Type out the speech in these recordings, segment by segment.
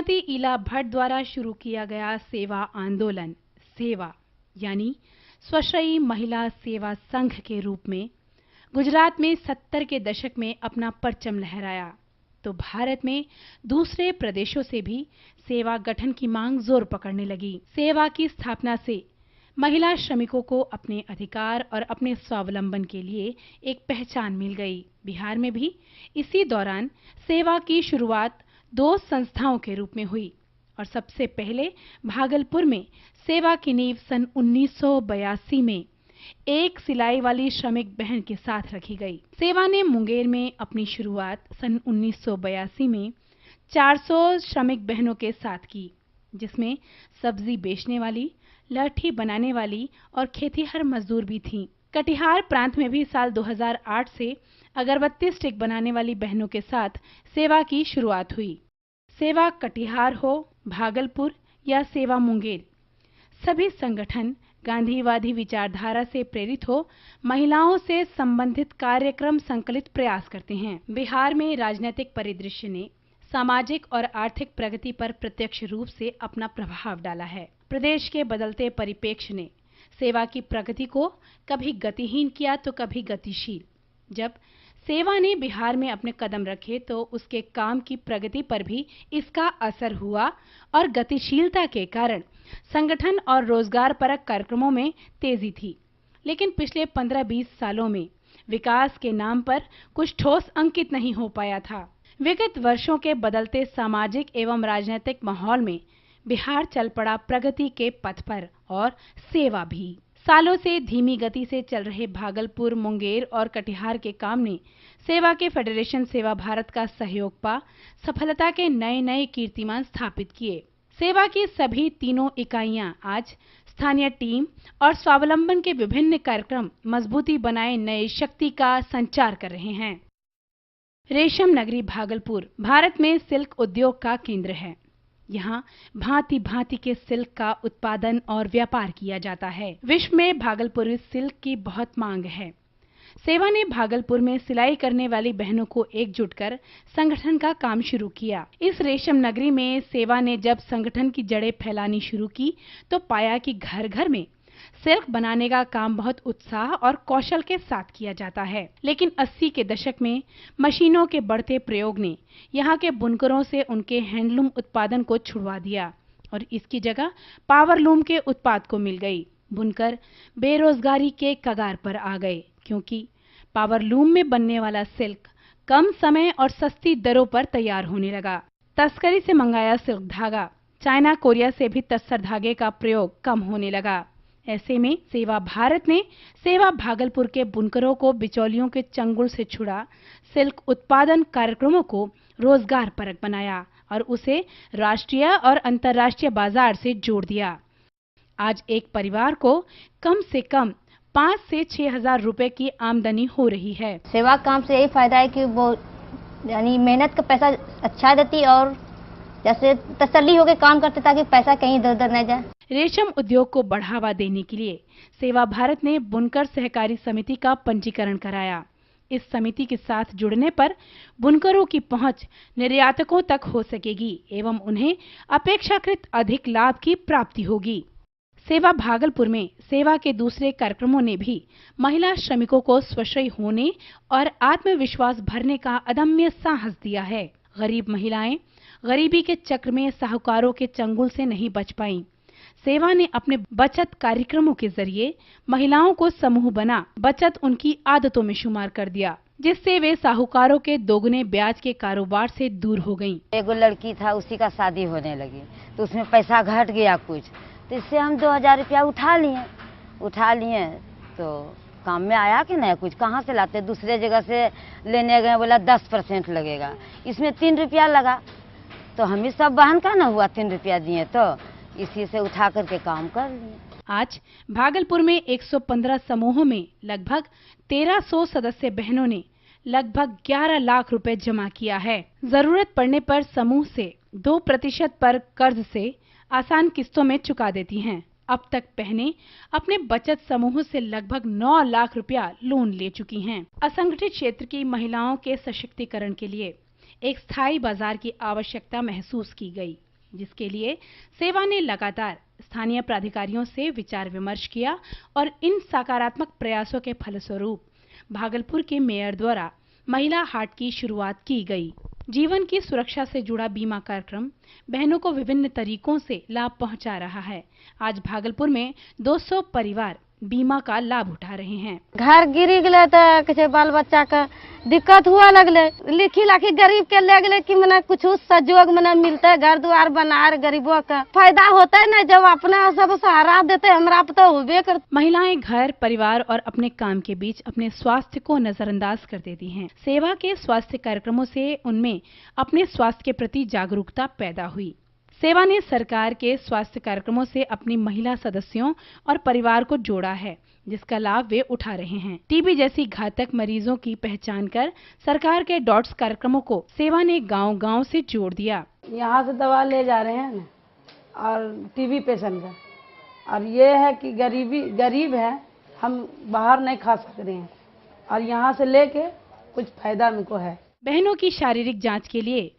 श्रीमती ईला भट्ट द्वारा शुरू किया गया सेवा आंदोलन सेवा यानी स्वश्रयी महिला सेवा संघ के रूप में गुजरात में 70 के दशक में अपना परचम लहराया तो भारत में दूसरे प्रदेशों से भी सेवा गठन की मांग जोर पकड़ने लगी। सेवा की स्थापना से महिला श्रमिकों को अपने अधिकार और अपने स्वावलंबन के लिए एक पहचान मिल गई। बिहार में भी इसी दौरान सेवा की शुरुआत 2 संस्थाओं के रूप में हुई और सबसे पहले भागलपुर में सेवा की नींव सन 1982 में एक सिलाई वाली श्रमिक बहन के साथ रखी गई। सेवा ने मुंगेर में अपनी शुरुआत सन 1982 में 400 श्रमिक बहनों के साथ की, जिसमें सब्जी बेचने वाली, लाठी बनाने वाली और खेतीहर मजदूर भी थीं। कटिहार प्रांत में भी साल 2008 से अगरबत्ती स्टिक बनाने वाली बहनों के साथ सेवा की शुरुआत हुई। सेवा कटिहार हो, भागलपुर या सेवा मुंगेर, सभी संगठन गांधीवादी विचारधारा से प्रेरित हो महिलाओं से संबंधित कार्यक्रम संकलित प्रयास करते हैं। बिहार में राजनीतिक परिदृश्य ने सामाजिक और आर्थिक प्रगति पर प्रत्यक्ष रूप से अपना प्रभाव डाला है। प्रदेश के बदलते परिप्रेक्ष्य ने सेवा की प्रगति को कभी गतिहीन किया तो कभी गतिशील। जब सेवा ने बिहार में अपने कदम रखे तो उसके काम की प्रगति पर भी इसका असर हुआ और गतिशीलता के कारण संगठन और रोजगार परक कार्यक्रमों में तेजी थी। लेकिन पिछले 15-20 सालों में विकास के नाम पर कुछ ठोस अंकित नहीं हो पाया था। विगत वर्षों के बदलते सामाजिक एवं राजनीतिक माहौल में बिहार चल पड़ा प्रगति के पथ पर और सेवा भी। सालों से धीमी गति से चल रहे भागलपुर, मुंगेर और कटिहार के काम ने सेवा के फेडरेशन सेवा भारत का सहयोग पा सफलता के नए कीर्तिमान स्थापित किए। सेवा की सभी तीनों इकाइयां आज स्थानीय टीम और स्वावलंबन के विभिन्न कार्यक्रम मजबूती बनाए नए शक्ति का संचार कर रहे हैं। रेशम नगरी भागलपुर भारत में सिल्क उद्योग का केंद्र है। यहाँ भांति भांति के सिल्क का उत्पादन और व्यापार किया जाता है। विश्व में भागलपुरी सिल्क की बहुत मांग है। सेवा ने भागलपुर में सिलाई करने वाली बहनों को एकजुट कर संगठन का काम शुरू किया। इस रेशम नगरी में सेवा ने जब संगठन की जड़ें फैलानी शुरू की तो पाया कि घर घर में सिल्क बनाने का काम बहुत उत्साह और कौशल के साथ किया जाता है। लेकिन 80 के दशक में मशीनों के बढ़ते प्रयोग ने यहाँ के बुनकरों से उनके हैंडलूम उत्पादन को छुड़वा दिया और इसकी जगह पावरलूम के उत्पाद को मिल गई। बुनकर बेरोजगारी के कगार पर आ गए क्योंकि पावरलूम में बनने वाला सिल्क कम समय और सस्ती दरों पर तैयार होने लगा। तस्करी से मंगाया सिल्क धागा चाइना, कोरिया से भी तस्सर धागे का प्रयोग कम होने लगा। ऐसे में सेवा भारत ने सेवा भागलपुर के बुनकरों को बिचौलियों के चंगुल से छुड़ा सिल्क उत्पादन कार्यक्रमों को रोजगार परक बनाया और उसे राष्ट्रीय और अंतर्राष्ट्रीय बाजार से जोड़ दिया। आज एक परिवार को कम से कम 5 से 6 हजार रुपए की आमदनी हो रही है। सेवा काम से यही फायदा है कि वो यानी मेहनत का पैसा अच्छा देती और जैसे तसल्ली होकर काम करते ताकि पैसा कहीं इधर उधर न जाए। रेशम उद्योग को बढ़ावा देने के लिए सेवा भारत ने बुनकर सहकारी समिति का पंजीकरण कराया। इस समिति के साथ जुड़ने पर बुनकरों की पहुंच निर्यातकों तक हो सकेगी एवं उन्हें अपेक्षाकृत अधिक लाभ की प्राप्ति होगी। सेवा भागलपुर में सेवा के दूसरे कार्यक्रमों ने भी महिला श्रमिकों को स्वश्रयी होने और आत्मविश्वास भरने का अदम्य साहस दिया है। गरीब महिलाएं गरीबी के चक्र में साहूकारों के चंगुल से नहीं बच पाईं। सेवा ने अपने बचत कार्यक्रमों के जरिए महिलाओं को समूह बना बचत उनकी आदतों में शुमार कर दिया, जिससे वे साहूकारों के दोगुने ब्याज के कारोबार से दूर हो गईं। एगो लड़की था, उसी का शादी होने लगी तो उसमें पैसा घट गया कुछ, तो इससे हम 2000 रुपया उठा लिए तो काम में आया कि नहीं, कुछ कहाँ से लाते, दूसरे जगह से लेने गए, बोला 10% लगेगा, इसमें 3 रुपया लगा तो हम ही सब बहन का ना हुआ 3 रुपया दिए तो इसी से उठा करके काम कर लिए। आज भागलपुर में 115 समूहों में लगभग 1300 सदस्य बहनों ने लगभग 11 लाख रुपए जमा किया है। जरूरत पड़ने पर समूह से 2% पर कर्ज से आसान किस्तों में चुका देती हैं। अब तक बहनें अपने बचत समूह से लगभग 9 लाख रुपया लोन ले चुकी हैं। असंगठित क्षेत्र की महिलाओं के सशक्तिकरण के लिए एक स्थायी बाजार की आवश्यकता महसूस की गई। जिसके लिए सेवा ने लगातार स्थानीय प्राधिकारियों से विचार विमर्श किया और इन सकारात्मक प्रयासों के फलस्वरूप भागलपुर के मेयर द्वारा महिला हाट की शुरुआत की गई। जीवन की सुरक्षा से जुड़ा बीमा कार्यक्रम बहनों को विभिन्न तरीकों से लाभ पहुंचा रहा है। आज भागलपुर में 200 परिवार बीमा का लाभ उठा रहे हैं। घर गिरी गए तो बाल बच्चा का दिक्कत हुआ लगले, लिखी लाखी गरीब के ले गए कि मने कुछ सहयोग मने मिलते, घर द्वार बना गरीबों का फायदा होता है ना, जब अपना सब सहारा देते हमरा तो होबे कर। महिलाएं घर परिवार और अपने काम के बीच अपने स्वास्थ्य को नजरअंदाज कर देती हैं। सेवा के स्वास्थ्य कार्यक्रमों से उनमें अपने स्वास्थ्य के प्रति जागरूकता पैदा हुई। सेवा ने सरकार के स्वास्थ्य कार्यक्रमों से अपनी महिला सदस्यों और परिवार को जोड़ा है, जिसका लाभ वे उठा रहे हैं। टीबी जैसी घातक मरीजों की पहचान कर सरकार के डॉट्स कार्यक्रमों को सेवा ने गांव-गांव से जोड़ दिया। यहाँ से दवा ले जा रहे हैं और टीबी पेशेंट का, और ये है कि गरीब है, हम बाहर नहीं खा सक रहे हैं और यहाँ से लेके कुछ फायदा हमको है। बहनों की शारीरिक जाँच के लिए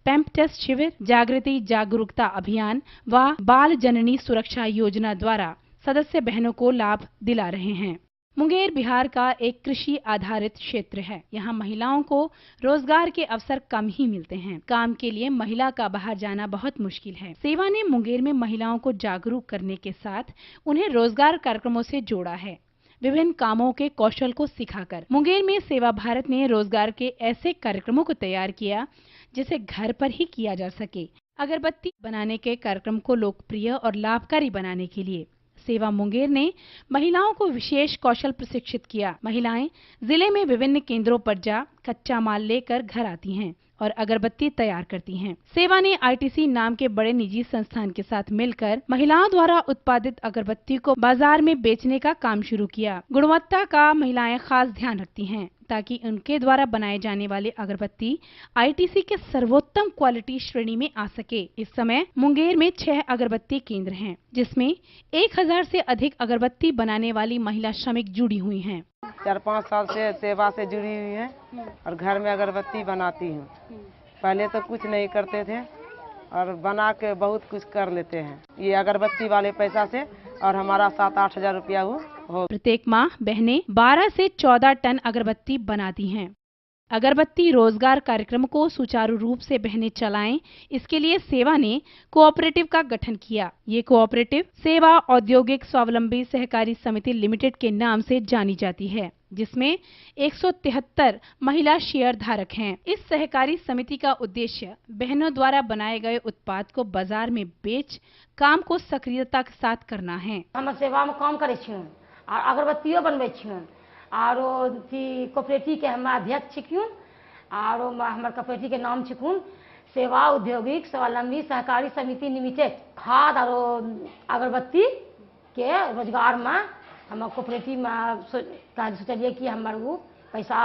पैम्प टेस्ट शिविर, जागृति जागरूकता अभियान व बाल जननी सुरक्षा योजना द्वारा सदस्य बहनों को लाभ दिला रहे हैं। मुंगेर बिहार का एक कृषि आधारित क्षेत्र है। यहाँ महिलाओं को रोजगार के अवसर कम ही मिलते हैं। काम के लिए महिला का बाहर जाना बहुत मुश्किल है। सेवा ने मुंगेर में महिलाओं को जागरूक करने के साथ उन्हें रोजगार कार्यक्रमों से जोड़ा है, विभिन्न कामों के कौशल को सिखाकर। मुंगेर में सेवा भारत ने रोजगार के ऐसे कार्यक्रमों को तैयार किया जिसे घर पर ही किया जा सके। अगरबत्ती बनाने के कार्यक्रम को लोकप्रिय और लाभकारी बनाने के लिए सेवा मुंगेर ने महिलाओं को विशेष कौशल प्रशिक्षित किया। महिलाएं जिले में विभिन्न केंद्रों पर जा कच्चा माल लेकर घर आती हैं और अगरबत्ती तैयार करती हैं। सेवा ने आईटीसी नाम के बड़े निजी संस्थान के साथ मिलकर महिलाओं द्वारा उत्पादित अगरबत्ती को बाजार में बेचने का काम शुरू किया। गुणवत्ता का महिलाएं खास ध्यान रखती हैं ताकि उनके द्वारा बनाए जाने वाले अगरबत्ती आईटीसी के सर्वोत्तम क्वालिटी श्रेणी में आ सके। इस समय मुंगेर में 6 अगरबत्ती केंद्र हैं, जिसमें 1000 से अधिक अगरबत्ती बनाने वाली महिला श्रमिक जुड़ी हुई हैं। 4-5 साल से सेवा से जुड़ी हुई हैं और घर में अगरबत्ती बनाती हूँ। पहले तो कुछ नहीं करते थे और बना के बहुत कुछ कर लेते हैं ये अगरबत्ती वाले पैसा से, और हमारा 7-8 हजार रुपया हो। प्रत्येक माह बहनें 12 से 14 टन अगरबत्ती बनाती हैं। अगरबत्ती रोजगार कार्यक्रम को सुचारू रूप से बहनें चलाएं, इसके लिए सेवा ने कोऑपरेटिव का गठन किया। ये कोऑपरेटिव सेवा औद्योगिक स्वावलंबी सहकारी समिति लिमिटेड के नाम से जानी जाती है, जिसमें 173 महिला शेयर धारक हैं। इस सहकारी समिति का उद्देश्य बहनों द्वारा बनाए गए उत्पाद को बाजार में बेच काम को सक्रियता के साथ करना है। हम सेवा में काम करे छियन और अगरबत्तियों बनवे छियन और कोऑपरेटिव के हम अध्यक्ष छिकून और हमारे कोऑपरेटिव के नाम छिकून सेवा औद्योगिक स्वावलंबी सहकारी समिति लिमिटेड। खाद और अगरबत्ती के रोजगार में हम कोऑपरेटिव में सोचलिए कि हमारे वो पैसा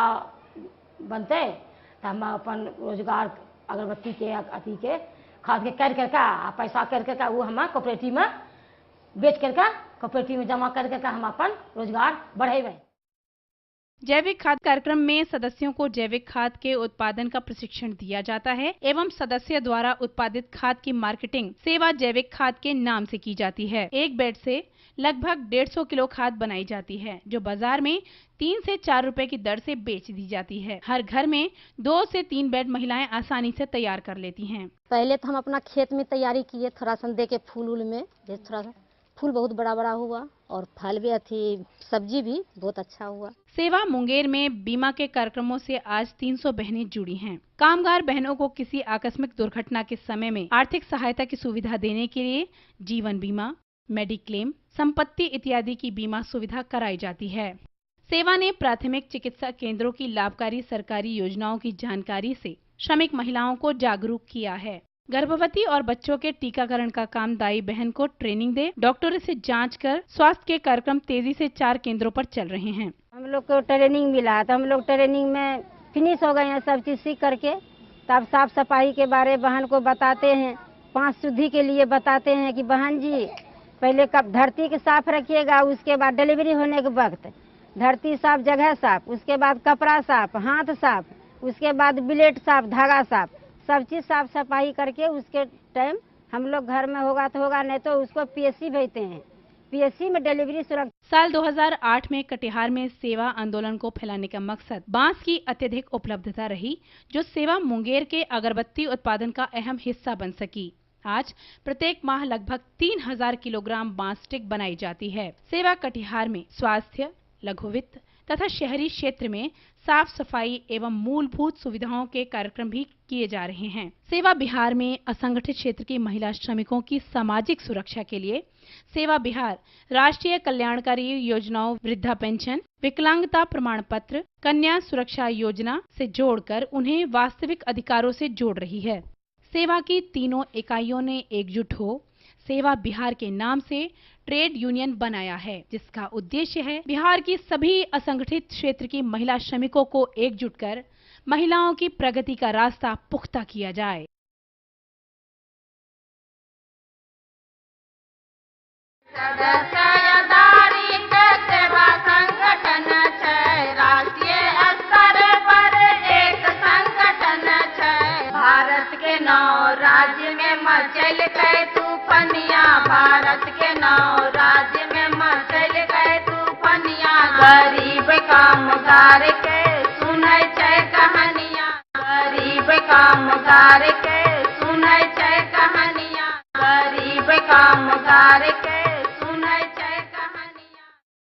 बनते तो हम अपन रोजगार अगरबत्ती के अथी के खाद के कर करके पैसा कर करके वो हम कोऑपरेटिव में बेच करके कोऑपरेटिव में जमा कर करके हम अपन रोजगार बढ़ेबे। जैविक खाद कार्यक्रम में सदस्यों को जैविक खाद के उत्पादन का प्रशिक्षण दिया जाता है एवं सदस्य द्वारा उत्पादित खाद की मार्केटिंग सेवा जैविक खाद के नाम से की जाती है। एक बेड से लगभग 150 किलो खाद बनाई जाती है, जो बाजार में 3 से 4 रुपए की दर से बेच दी जाती है। हर घर में 2 से 3 बेड महिलाएं आसानी से तैयार कर लेती हैं। पहले तो हम अपना खेत में तैयारी किए, थोड़ा सा दे के फूल में, थोड़ा सा फूल बहुत बड़ा बड़ा हुआ और फल भी सब्जी भी बहुत अच्छा हुआ। सेवा मुंगेर में बीमा के कार्यक्रमों से आज 300 बहनें जुड़ी हैं। कामगार बहनों को किसी आकस्मिक दुर्घटना के समय में आर्थिक सहायता की सुविधा देने के लिए जीवन बीमा, मेडिक्लेम, संपत्ति इत्यादि की बीमा सुविधा कराई जाती है। सेवा ने प्राथमिक चिकित्सा केंद्रों की लाभकारी सरकारी योजनाओं की जानकारी से श्रमिक महिलाओं को जागरूक किया है। गर्भवती और बच्चों के टीकाकरण का काम दाई बहन को ट्रेनिंग दे डॉक्टरों से जांच कर स्वास्थ्य के कार्यक्रम तेजी से 4 केंद्रों पर चल रहे हैं। हम लोग को ट्रेनिंग मिला तो हम लोग ट्रेनिंग में फिनिश हो गए हैं, सब चीज सीख करके तब साफ सफाई के बारे बहन को बताते हैं, 5 शुद्धि के लिए बताते हैं कि बहन जी पहले कब धरती के साफ रखिएगा, उसके बाद डिलीवरी होने के वक्त धरती साफ, जगह साफ, उसके बाद कपड़ा साफ, हाथ साफ, उसके बाद ब्लेड साफ, धागा साफ, सब चीज साफ सफाई करके उसके टाइम हम लोग घर में होगा तो होगा, नहीं तो उसको पीएससी भेजते हैं। पीएससी में डिलीवरी सुरक्षा। साल 2008 में कटिहार में सेवा आंदोलन को फैलाने का मकसद बांस की अत्यधिक उपलब्धता रही, जो सेवा मुंगेर के अगरबत्ती उत्पादन का अहम हिस्सा बन सकी। आज प्रत्येक माह लगभग 3000 किलोग्राम बांस स्टिक बनाई जाती है। सेवा कटिहार में स्वास्थ्य, लघु वित्त तथा शहरी क्षेत्र में साफ सफाई एवं मूलभूत सुविधाओं के कार्यक्रम भी किए जा रहे हैं। सेवा बिहार में असंगठित क्षेत्र की महिला श्रमिकों की सामाजिक सुरक्षा के लिए सेवा बिहार राष्ट्रीय कल्याणकारी योजनाओं, वृद्धा पेंशन, विकलांगता प्रमाण पत्र, कन्या सुरक्षा योजना से जोड़कर उन्हें वास्तविक अधिकारों से जोड़ रही है। सेवा की तीनों इकाइयों ने एकजुट हो सेवा बिहार के नाम से ट्रेड यूनियन बनाया है, जिसका उद्देश्य है बिहार की सभी असंगठित क्षेत्र की महिला श्रमिकों को एकजुट कर महिलाओं की प्रगति का रास्ता पुख्ता किया जाए। सेवा संगठन छै, राष्ट्रीय स्तर पर एक संगठन छै। भारत के 9 राज्य में मचल गए तूफानिया, भारत के 9 राज्य में मचल गए तूफानिया। गरीब कामगार के सुनै छै कहानिया, गरीब कामगार के सुनै छै कहानिया, गरीब कामगार के